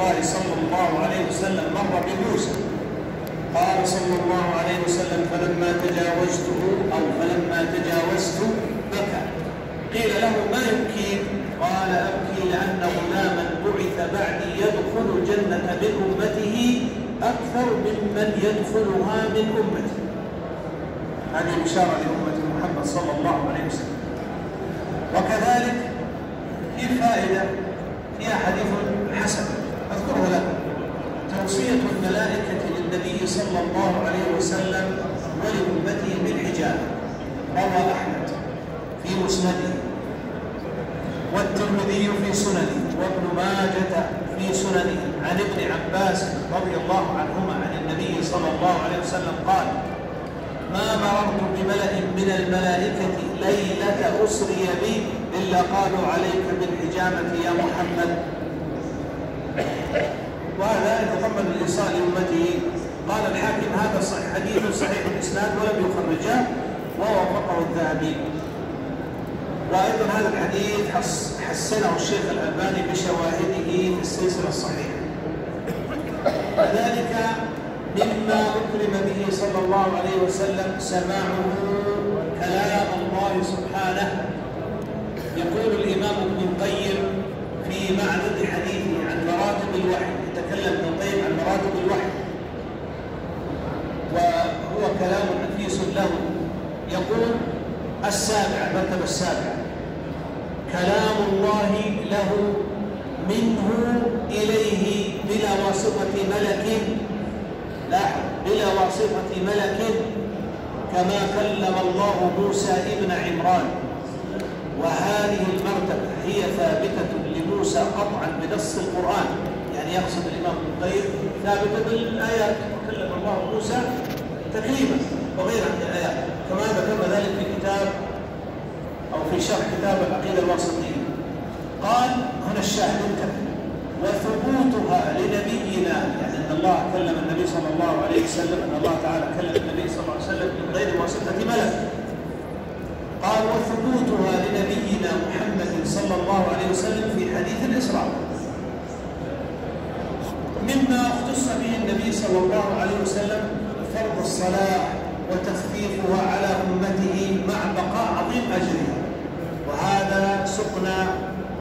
الله صلى الله عليه وسلم مر بموسى، قال صلى الله عليه وسلم: فلما تجاوزت بكى. قيل له: ما يبكيك؟ قال: أبكي لأن غلاما بعث بعدي يدخل الجنة من أمته أكثر ممن يدخلها من أمتي. هذه بشارة لأمة محمد صلى الله عليه وسلم. وكذلك في فائدة فيها حديث حسن أذكره لكم: توصية الملائكة للنبي صلى الله عليه وسلم ولأمته بالحجاب. روى أحمد في مسنده، والترمذي في سننه، وابن ماجة في سننه، عن ابن عباس رضي الله عنهما عن النبي صلى الله عليه وسلم قال: ما مررت بملأ من الملائكة ليلة أسري بي إلا قالوا عليك بالحجامة يا محمد. وهذا يتضمن الإيصال لأمته. قال الحاكم: هذا حديث صحيح الإسناد ولم يخرجه، ووافقه الذهبي. وأيضا هذا الحديث حسنه الشيخ الألباني بشواهده في السلسلة الصحيحة. وذلك مما أكرم به صلى الله عليه وسلم سماعه كلام الله سبحانه. يقول الإمام ابن القيم في معرض حديثه عن مراتب الوحي، يتكلم ابن القيم عن مراتب الوحي وهو كلام نفيس له. يقول: المرتبة السابعة: كلام الله له منه إليه بلا واسطة ملك، بلا واسطة ملك، كما كلم الله موسى ابن عمران. وهذه المرتبة هي ثابتة لموسى قطعا بنص القرآن، يعني يقصد الإمام ابن القيم ثابتة بالآيات، وكلم الله موسى تكليما وغيرها من الآيات، كما ذكرنا ذلك في كتاب أو في شرح كتاب العقيدة الواسطية. قال هنا الشاهد الكلام: وثبوتها لنبينا، يعني أن الله كلم النبي صلى الله عليه وسلم، أن الله تعالى كلم النبي صلى الله عليه وسلم من غير واسطة ملك. قال: وثبوتها لنبينا محمد صلى الله عليه وسلم في حديث الإسراء. مما اختص به النبي صلى الله عليه وسلم فرض الصلاة وتخفيفها على أمته مع بقاء عظيم أجرها. وهذا سقنا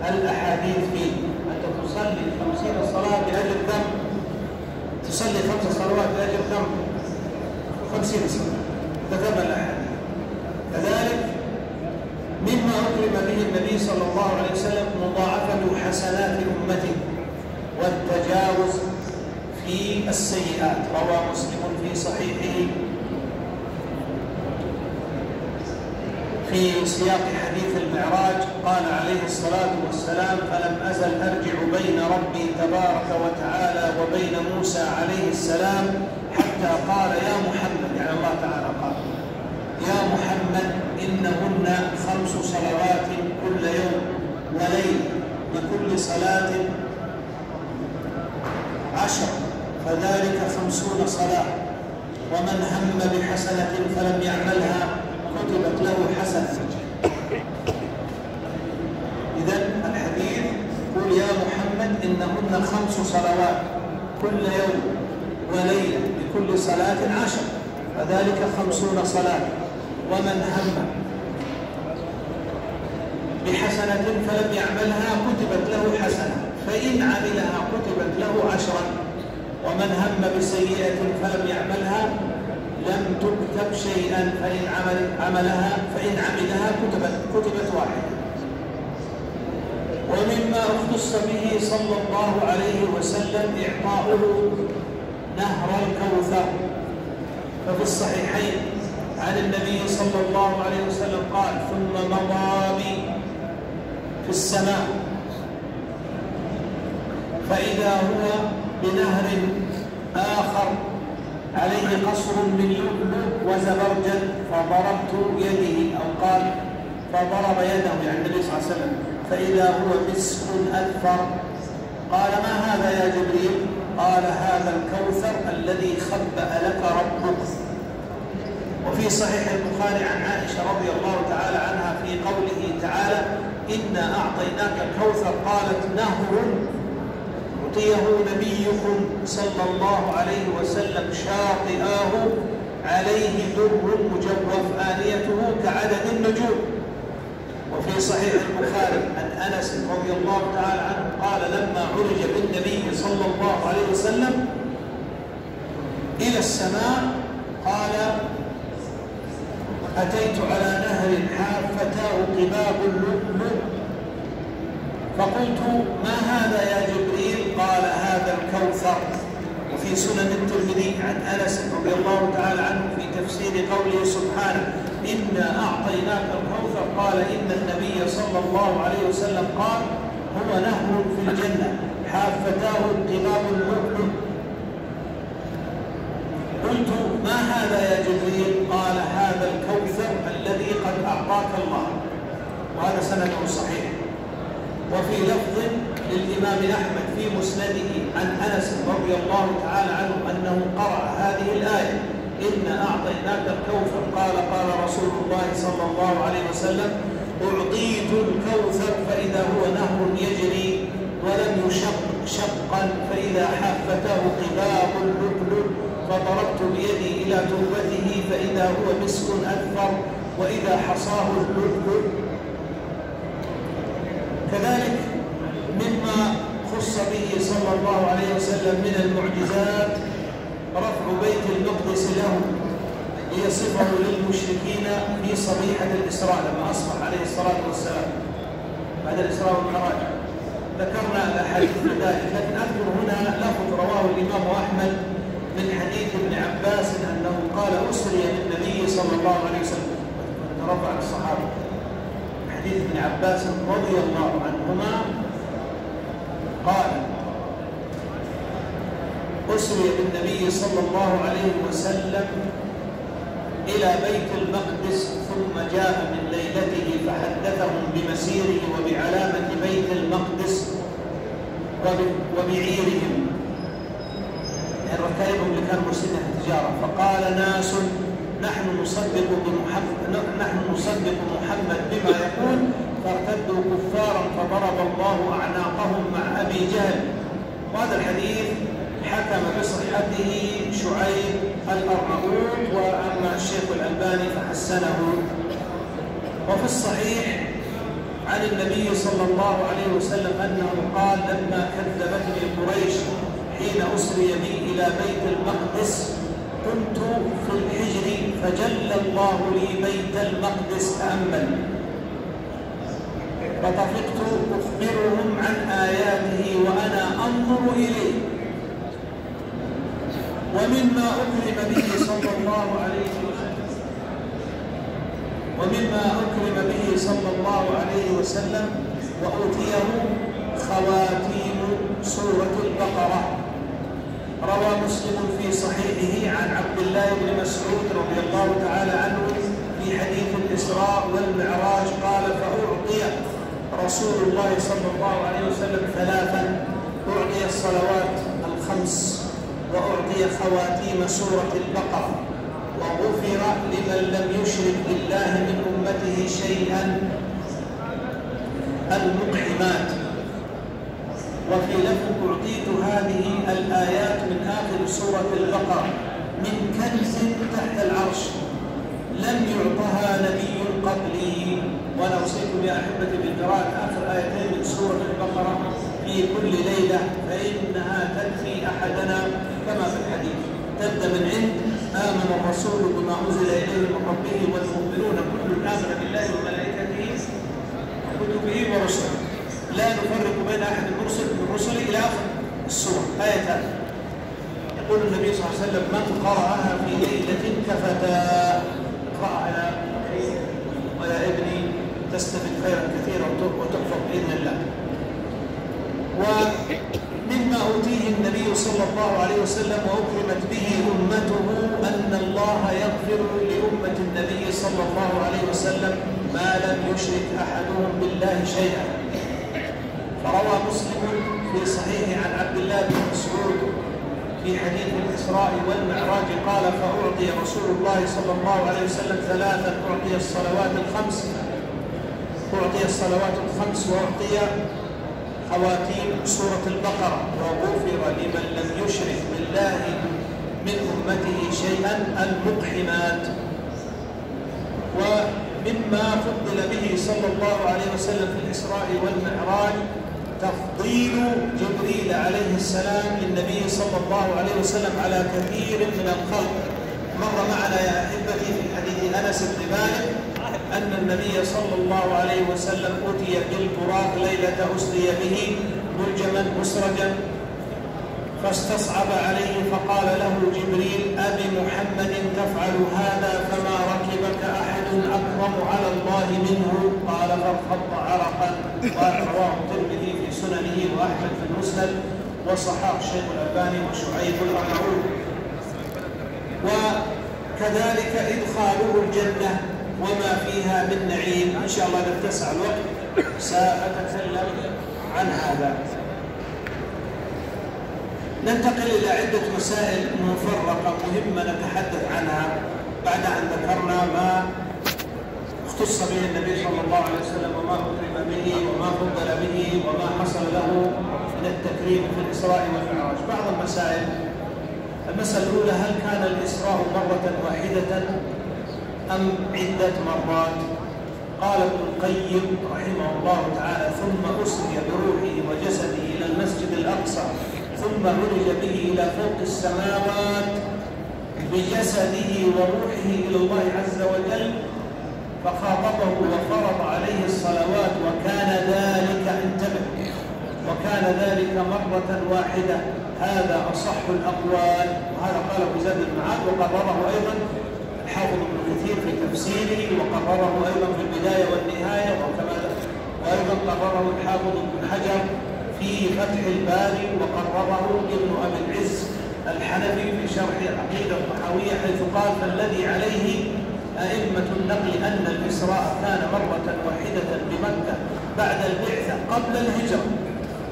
الأحاديث فيه: أنت تصلي 50 صلاة بأجر كم؟ تصلي 5 صلوات بأجر كم؟ 50 صلاة. ذكرنا الأحاديث. كذلك مما أكرم به النبي صلى الله عليه وسلم مضاعفة حسنات أمته والتجاوز في السيئات. روى مسلم في صحيحه في سياق حديث المعراج قال عليه الصلاة والسلام: فلم أزل أرجع بين ربي تبارك وتعالى وبين موسى عليه السلام حتى قال: يا محمد، يعني الله تعالى قال: يا محمد، إنهن 5 صلوات كل يوم وليل، لكل صلاة 10، فذلك 50 صلاة. ومن هم بحسنة فلم يعملها كتبت له حسنة. إذن الحديث يقول: يا محمد، إنهن 5 صلوات كل يوم وليلة، لكل صلاة 10، فذلك 50 صلاة. ومن هم بحسنة فلم يعملها كتبت له حسنة، فإن عملها كتبت له 10. ومن هم بسيئة فلم يعملها لم تكتب شيئا، فإن عملها كتبت 1. ومما اختص به صلى الله عليه وسلم إعطاؤه نهر الكوثر. ففي الصحيحين عن النبي صلى الله عليه وسلم قال: ثم مضى بي في السماء فإذا هو بنهر آخر عليه قصر من لؤلؤ وزبرجد، فضربت يده، أو قال فضرب يده، يعني النبي صلى الله عليه وسلم، فإذا هو مسك أكثر. قال: ما هذا يا جبريل؟ قال: هذا الكوثر الذي خبأ لك ربك. وفي صحيح البخاري عن عائشة رضي الله تعالى عنها في قوله تعالى: إنا أعطيناك الكوثر، قالت: نهر أعطيه نبيكم صلى الله عليه وسلم شاطئاه عليه در مجوف آنيته كعدد النجوم. وفي صحيح البخاري عن أنس رضي الله تعالى عنه قال لما عرج بالنبي صلى الله عليه وسلم إلى السماء قال أتيت على نهر حافتاه قباب اللؤلؤ فقلت ما هذا يا جبريل؟ قال هذا الكوثر. وفي سنن الترمذي عن أنس رضي الله تعالى عنه في تفسير قوله سبحانه إنا أعطيناك الكوثر قال إن النبي صلى الله عليه وسلم قال هو نهر في الجنة حافتاه قباب اللؤلؤ. قلت ما هذا يا جبريل؟ قال هذا الكوثر الذي قد أعطاك الله. وهذا سنده صحيح. وفي لفظ للإمام أحمد في مسنده عن أنس رضي الله تعالى عنه أنه قرأ هذه الآية إنا أعطيناك الكوثر قال قال رسول الله صلى الله عليه وسلم أعطيت الكوثر فإذا هو نهر يجري ولم يشق شقا فإذا حافته قباب اللؤلؤ فضربت بيدي إلى تربته فإذا هو مسك أذفر وإذا حصاه اللؤلؤ. كذلك مما خص به صلى الله عليه وسلم من المعجزات رفع بيت المقدس له ليصفه للمشركين في صبيحة الإسراء لما أصبح عليه الصلاة والسلام بعد الإسراء والمعراج. ذكرنا الأحاديث ذلك، لكن أذكر هنا لفظ رواه الإمام أحمد من حديث ابن عباس أنه قال أسري بالنبي صلى الله عليه وسلم ترفع الصحابة. حديث ابن عباس رضي الله عنهما قال أسري بالنبي صلى الله عليه وسلم إلى بيت المقدس ثم جاء من ليلته فحدثهم بمسيره وبعلامة بيت المقدس وبعيرهم يعني ركائبهم اللي كانوا مرسلين التجارة. فقال ناس نحن نصدق محمد بما يقول فارتدوا كفارا فضرب الله أعناقهم مع أبي جهل. وهذا الحديث حكم بصحته شعيب الأرناؤوط وأما الشيخ الألباني فحسنه. وفي الصحيح عن النبي صلى الله عليه وسلم أنه قال لما كذبتني قريش حين أسري بي إلى بيت المقدس كنت في الحجر فجل الله لي بيت المقدس تأمل فطفقت أخبرهم عن آياته وأنا أنظر إليه. ومما أكرم به صلى الله عليه وسلم وأوتيه خواتيم سورة البقرة. روى مسلم في صحيحه عن عبد الله بن مسعود رضي الله تعالى عنه في حديث الإسراء والمعراج قال فأعطي رسول الله صلى الله عليه وسلم ثلاثا أعطي الصلوات الخمس وأعطي خواتيم سورة البقرة وغفر لمن لم يشرك بالله من أمته شيئا المقحمات. وفي لفظ أعطيت هذه الآيات من آخر سورة البقرة من كنز تحت العرش لم يعطها نبي قبلي. وأنا أوصيكم يا أحبتي بقراءة آخر آيتين من سورة البقرة في كل ليلة فإنها تكفي أحدنا كما في الحديث تبدأ من عند آمن الرسول بما أنزل إليه من ربه والمؤمنون كل آمن بالله وملائكته وكتبه ورسله لا نفرق بين أحد من رسله إلى آخر السورة آيتان. يقول النبي صلى الله عليه وسلم من قرأها في ليلة كفتا. اقرأها ويا ابني تستفد خيرا كثيرا وتحفظ بإذن الله. ومما أوتيه النبي صلى الله عليه وسلم وأكرمت به أمته أن الله يغفر لأمة النبي صلى الله عليه وسلم ما لم يشرك أحدهم بالله شيئا. فروى مسلم في صحيحه عن عبد الله بن مسعود في حديث الإسراء والمعراج قال فأعطي رسول الله صلى الله عليه وسلم ثلاثا أعطي الصلوات الخمس وأعطي خواتيم سورة البقرة: وغفر لمن لم يشرك بالله من أمته شيئا المقحمات. ومما فضل به صلى الله عليه وسلم في الإسراء والمعراج تفضيل جبريل عليه السلام للنبي صلى الله عليه وسلم على كثير من الخلق. مر معنا يا أحبتي في حديث أنس بن مالك أن النبي صلى الله عليه وسلم أتي بالبراق ليلة أسري به ملجما مسرجا، فاستصعب عليه فقال له جبريل: أبمحمد تفعل هذا فما ركبك أحد أكرم على الله منه؟ قال: فانفض عرقا. رواه الترمذي في سننه وأحمد في المسند وصححه الشيخ الألباني وشعيب الأرناؤوط. وكذلك إدخاله الجنة وما فيها من نعيم. إن شاء الله إذا اتسع الوقت سأتكلم عن هذا. ننتقل إلى عدة مسائل مفرقة مهمة نتحدث عنها بعد أن ذكرنا ما اختص به النبي صلى الله عليه وسلم وما أكرم به وما فضل به وما حصل له من التكريم في الإسراء والمعراج. بعض المسائل: المسألة الأولى: هل كان الإسراء مرة واحدة أم عدة مرات؟ قال ابن القيم رحمه الله تعالى: ثم أسري بروحه وجسده إلى المسجد الأقصى ثم عرج به إلى فوق السماوات بجسده وروحه إلى الله عز وجل، فخاطبه وفرض عليه الصلوات، وكان ذلك وكان ذلك مرة واحدة. هذا أصح الأقوال، وهذا قال ابن زاد المعاد، وقرره أيضا الحافظ ابن كثير في تفسيره، وقرره أيضا في البداية والنهاية، وأيضا قرره الحافظ ابن حجر في فتح الباري، وقرره ابن أبي العز الحنفي في شرح العقيدة الطحاوية، حيث قال: فالذي عليه أئمة النقل أن الإسراء كان مرة واحدة بمكة بعد البعثة قبل الهجرة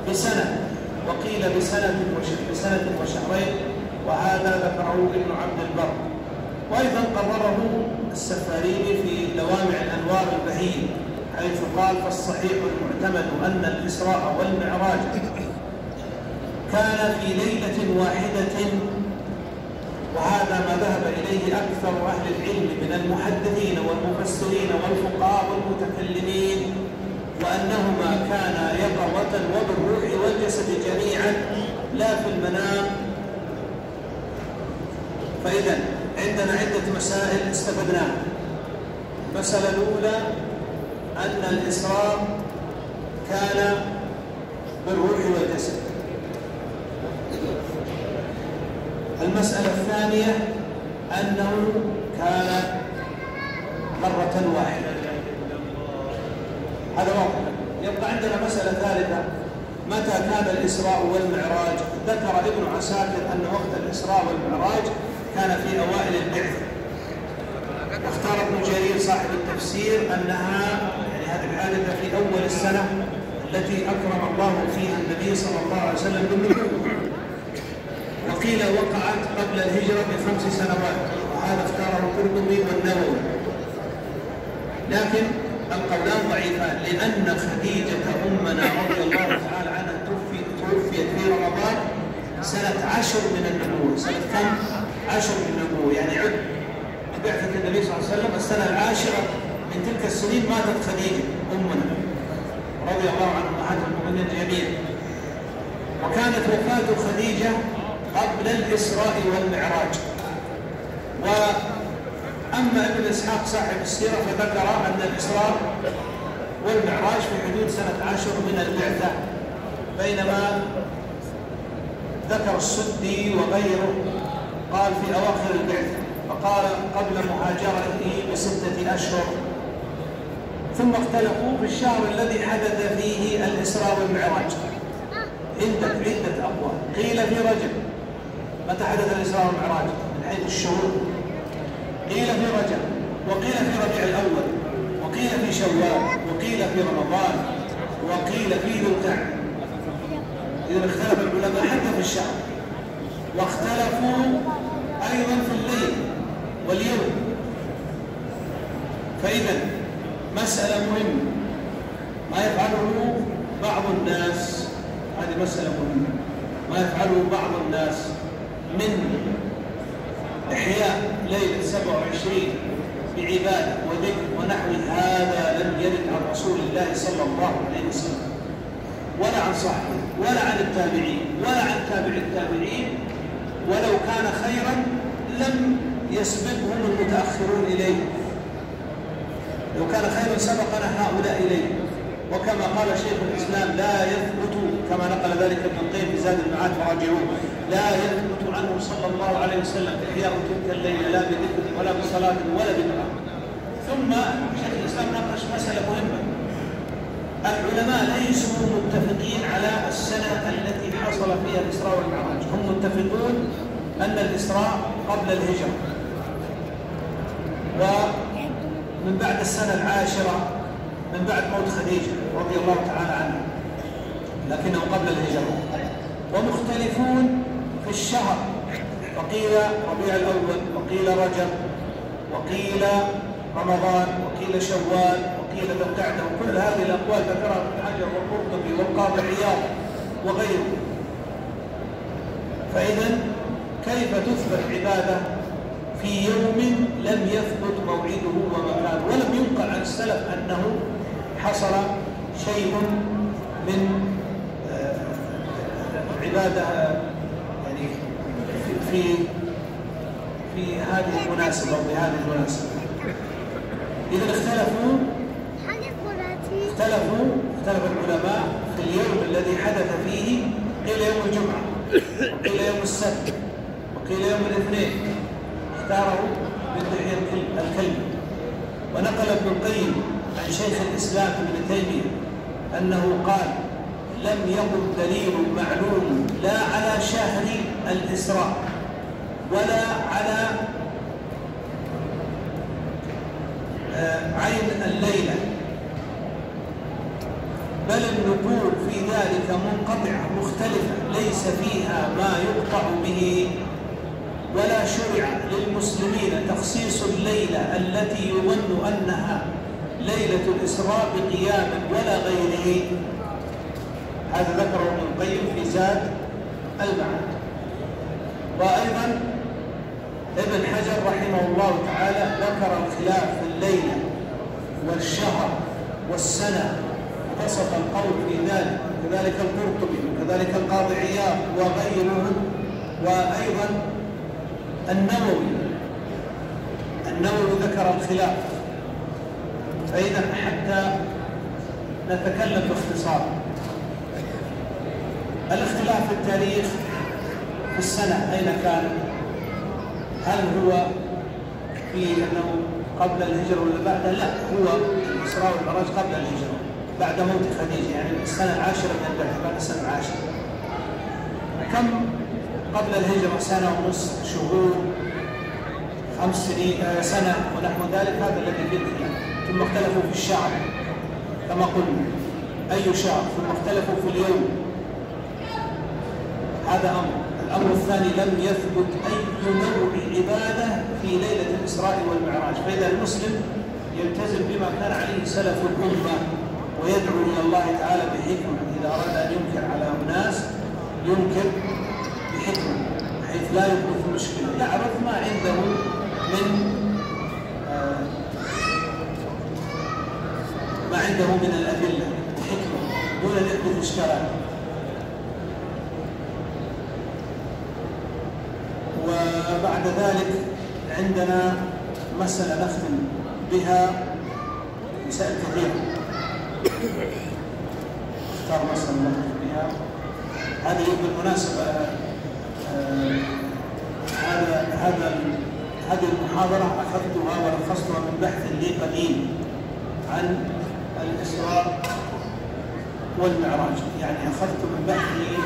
بسنة، وقيل بسنة وشهرين، وهذا ذكره ابن عبد البر. وأيضا قرره السفاريني في لوامع الأنوار البهية، حيث قال: فالصحيح المعتمد أن الإسراء والمعراج كان في ليلة واحدة، وهذا ما ذهب إليه أكثر أهل العلم من المحدثين والمفسرين والفقهاء والمتكلمين، وأنهما كانا يقظة وبالروح والجسد جميعا لا في المنام. فإذا عندنا عدة مسائل استفدناها. المسألة الأولى أن الإسراء كان بالروح والجسد. المسألة الثانية أنه كان مرة واحدة، هذا واضح. يبقى عندنا مسألة ثالثة: متى كان الإسراء والمعراج؟ ذكر ابن عساكر أن وقت الإسراء والمعراج كان في أوائل البعثة، واختار ابن جرير صاحب التفسير أنها هذه الحادثة في أول السنة التي أكرم الله فيها النبي صلى الله عليه وسلم بالنبوة، وقيل وقعت قبل الهجرة ب5 سنوات، وهذا اختاره القرطبي والنووي. لكن القولان ضعيفان، لأن خديجة أمنا رضي الله تعالى عنها توفيت في رمضان سنة 10 من النبوة. سنة كم؟ 10 من النبوة، يعني عد بعثة النبي صلى الله عليه وسلم السنة 10 من تلك السنين ماتت خديجة أمنا رضي الله عنها أمهات المؤمنين جميعا. وكانت وفاة خديجة قبل الإسراء والمعراج. وأما ابن إسحاق صاحب السيرة فذكر أن الإسراء والمعراج في حدود سنة 10 من البعثة، بينما ذكر السدي وغيره قال في أواخر البعثة، فقال قبل مهاجرته ب6 أشهر. ثم اختلفوا في الشهر الذي حدث فيه الإسراء والمعراج، عدة أقوال. قيل في رجب، متى حدث الإسراء والمعراج من حيث الشهور؟ قيل في رجب، وقيل في ربيع الأول، وقيل في شوال، وقيل في رمضان، وقيل في ذو القعدة. إذا اختلف العلماء حتى في الشهر، واختلفوا أيضا في الليل واليوم. فإذا مسألة مهمة ما يفعله بعض الناس هذه مسألة مهمة. ما يفعله بعض الناس من إحياء ليلة 27 بعبادة وذكر ونحو هذا لم يرد عن رسول الله صلى الله عليه وسلم ولا عن صحبه ولا عن التابعين ولا عن تابع التابعين، ولو كان خيرا لم يسبقهم المتأخرون إليه. لو كان خيرا سبقنا هؤلاء إليه. وكما قال شيخ الإسلام لا يثبت كما نقل ذلك ابن القيم في زاد المعاد فراجعوه، لا يثبت عنه صلى الله عليه وسلم إحياء تلك الليلة لا بذكر ولا بصلاة ولا بدعاء. ثم شيخ الإسلام ناقش مسألة مهمة. العلماء ليسوا متفقين على السنة التي حصل فيها الإسراء والمعراج، هم متفقون أن الإسراء قبل الهجرة ومن بعد السنة العاشرة من بعد موت خديجة رضي الله تعالى عنها، لكنه قبل الهجرة. ومختلفون في الشهر، وقيل ربيع الأول وقيل رجب وقيل رمضان وقيل شوال وقيل ذو القعدة، وكل هذه الأقوال ذكرها ابن حجر والقرطبي والقاضي عياض وغيره. فإذا كيف تثبت عبادة في يوم لم يثبت موعده ومكانه ولم ينقل عن السلف أنه حصل شيء من عبادة يعني في هذه المناسبة أو بهذه المناسبة. إذا اختلف العلماء في اليوم الذي حدث فيه، قيل يوم الجمعة وقيل يوم السبت وقيل يوم الاثنين، اختاره ابن دحية الكلبي. ونقل ابن القيم عن شيخ الإسلام ابن تيمية أنه قال لم يكن دليل معلوم لا على شهر الإسراء ولا على عين الليلة، بل النقول في ذلك منقطعة مختلفة ليس فيها ما يقطع به، ولا شرع للمسلمين تخصيص الليلة التي يظن أنها ليلة الإسراء بقيام ولا غيره. هذا ذكره ابن القيم في زاد المعاد. وأيضا ابن حجر رحمه الله تعالى ذكر الخلاف في الليلة والشهر والسنة، وبسط القول في ذلك، كذلك القرطبي وكذلك القاضي عياض وغيرهم. وأيضا النووي ذكر الخلاف. فإذا حتى نتكلم باختصار، الاختلاف في التاريخ في السنة أين كان؟ هل هو في أنه قبل الهجرة ولا بعدها؟ لا، هو الإسراء والمعراج قبل الهجرة بعد موت خديجة، يعني السنة العاشرة من البعث، بعد السنة العاشرة. كم قبل الهجرة؟ سنة ونصف، شهور، 5 سنين، سنة ونحو ذلك. هذا الذي فيه الخلاف. ثم اختلفوا في الشهر كما قلنا، أي شهر؟ ثم اختلفوا في اليوم. هذا أمر. الأمر الثاني لم يثبت أي نوع عبادة في ليلة الإسراء والمعراج. فإذا المسلم يلتزم بما كان عليه سلف الأمة ويدعو إلى الله تعالى بحكمة. إذا أراد أن ينكر على أناس ينكر بحكمة، حيث لا يكون في مشكلة، يعرف ما عنده من الأدلة بحكمة دون أن يحدث إشكالات. وبعد ذلك عندنا مسألة نختم بها، مسائل كثيرة، اختار مسألة نختم بها. هذه بالمناسبة هذه المحاضرة أخذتها ولخصتها من بحث لي قديم عن الإسراء والمعراج، يعني أخذت من بحثي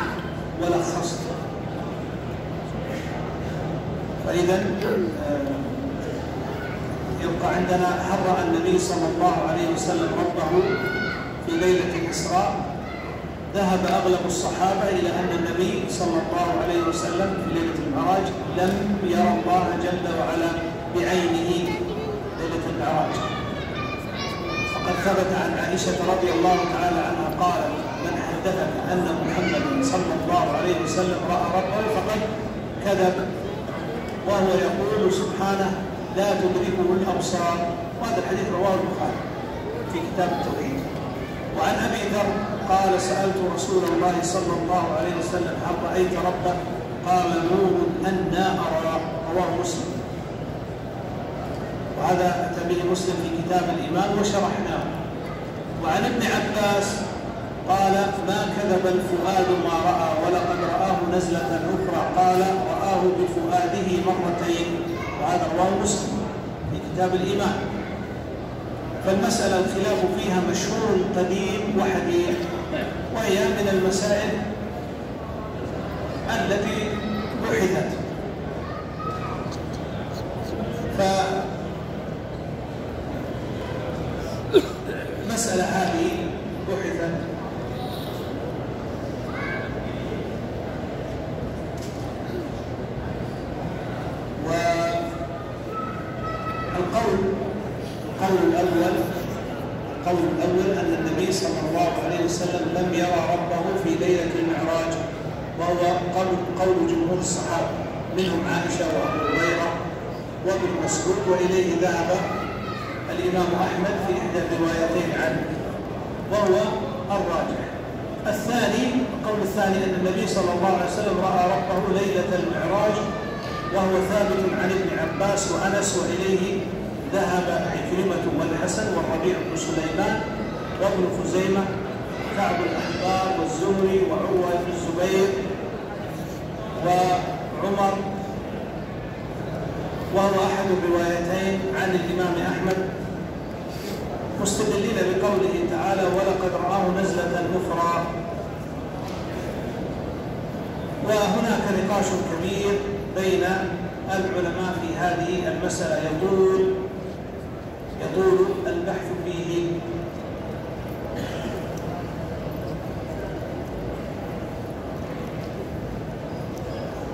ولخصت. فإذا يبقى عندنا هل رأى النبي صلى الله عليه وسلم ربه في ليلة الإسراء؟ ذهب أغلب الصحابة إلى أن النبي صلى الله عليه وسلم في ليلة المعراج لم يرى الله جل وعلا بعينه ليلة المعراج. وقد ثبت عن عائشة رضي الله تعالى عنها قالت: من حدثك أن محمدا صلى الله عليه وسلم رأى ربه فقد كذب، وهو يقول سبحانه: لا تدركه الأبصار. وهذا الحديث رواه البخاري في كتاب التوحيد. وعن أبي ذر قال: سألت رسول الله صلى الله عليه وسلم: هل رأيت ربك؟ قال: نور أنى أرى. رواه مسلم. وهذا أتى به مسلم في كتاب الإيمان وشرحناه. وعن ابن عباس قال: ما كذب الفؤاد ما رأى ولقد رآه نزلة أخرى، قال: رآه بفؤاده مرتين. وهذا رواه مسلم في كتاب الإيمان. فالمسألة الخلاف فيها مشهور قديم وحديث، وهي من المسائل التي بحثت. فالمسألة هذه بحثت القول الأول أن النبي صلى الله عليه وسلم لم يرى ربه في ليلة المعراج، وهو قول جمهور الصحابة منهم عائشة وأبو هريرة وابن مسعود، وإليه ذهب الإمام أحمد في إحدى الروايتين عنه، وهو الراجح. القول الثاني أن النبي صلى الله عليه وسلم رأى ربه ليلة المعراج، وهو ثابت عن ابن عباس وأنس، وإليه ذهب عكرمة والحسن والربيع بن سليمان وابن خزيمة كعب الأحبار والزهري وعروة بن الزبير وعمر، وهو أحد الروايتين عن الإمام أحمد، مستدلين بقوله تعالى: ولقد رآه نزلة أخرى. وهناك نقاش كبير بين العلماء في هذه المسألة يطول البحث فيه.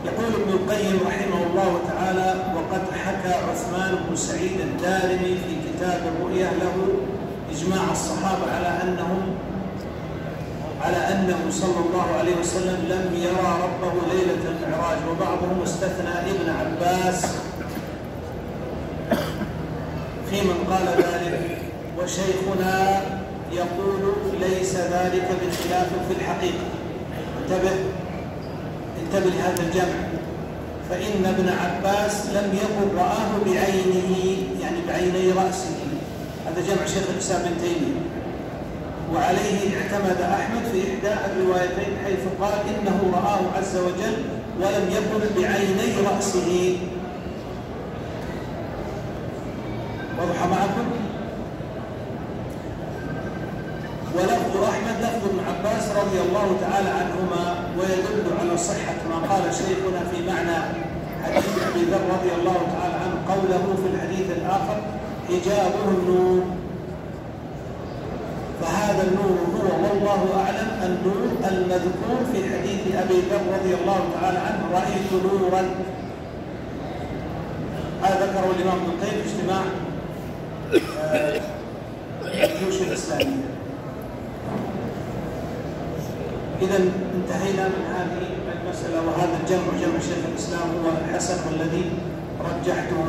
يقول ابن القيم رحمه الله تعالى: وقد حكى عثمان بن سعيد الدارمي في كتاب الرؤيا له إجماع الصحابة على أنه صلى الله عليه وسلم لم يرى ربه ليلة المعراج، وبعضهم استثنى ابن عباس في من قال ذلك، وشيخنا يقول ليس ذلك بخلاف في الحقيقة. انتبه لهذا الجمع، فإن ابن عباس لم يقل رآه بعينه، يعني بعيني رأسه، هذا جمع شيخ الإسلام ابن تيمية، وعليه اعتمد أحمد في إحدى الروايتين حيث قال إنه رآه عز وجل ولم يقل بعيني رأسه. واضح معكم؟ ولفظ أحمد لفظ ابن عباس رضي الله تعالى عنهما، ويدل على صحة ما قال شيخنا في معنى حديث أبي ذر رضي الله تعالى عنه قوله في الحديث الآخر: حجابه النور. فهذا النور هو والله أعلم النور المذكور في حديث أبي ذر رضي الله تعالى عنه: رأيت نورا. هذا ذكره الإمام ابن القيم في اجتماع الجيوش الإسلامية. إذا انتهينا من هذه المسألة، وهذا جمع شيخ الإسلام هو الحسن والذي رجحته.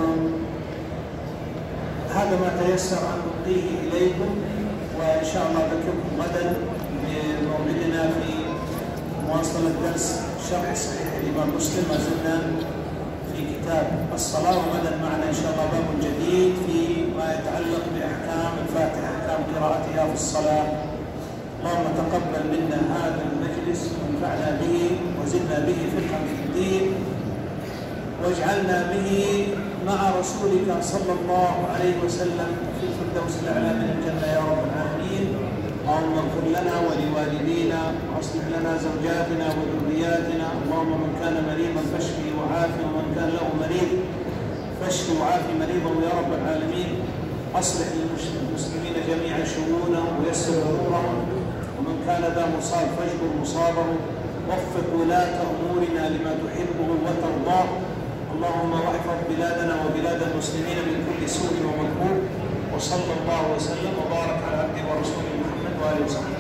هذا ما تيسر أن نلقيه إليكم، وإن شاء الله بكم غدا بموعدنا في مواصلة درس شرح صحيح الإمام مسلم. ما زلنا في كتاب الصلاة، وغدا معنا إن شاء الله باب جديد فيما يتعلق بأحكام الفاتحة، أحكام قراءتها في الصلاة. اللهم تقبل منا هذا المجلس وانفعنا به وزدنا به فقها في الدين، واجعلنا به مع رسولك صلى الله عليه وسلم في الفردوس الأعلى من الجنة يا رب العالمين. اللهم اغفر لنا ولوالدينا، واصلح لنا زوجاتنا وذرياتنا. اللهم من كان مريضا فاشفه وعافه، ومن كان له مريض فاشف وعافي مريضه يا رب العالمين. اصلح للمسلمين جميعا شؤونهم ويسر امورهم، ومن كان ذا مصاب فاجبر مصابه. وفق ولاة امورنا لما تحبه وترضاه. اللهم واحفظ بلادنا وبلاد المسلمين من كل سوء ومكروه. وصلى الله وسلم وبارك على عبده ورسوله محمد وآله وصحبه.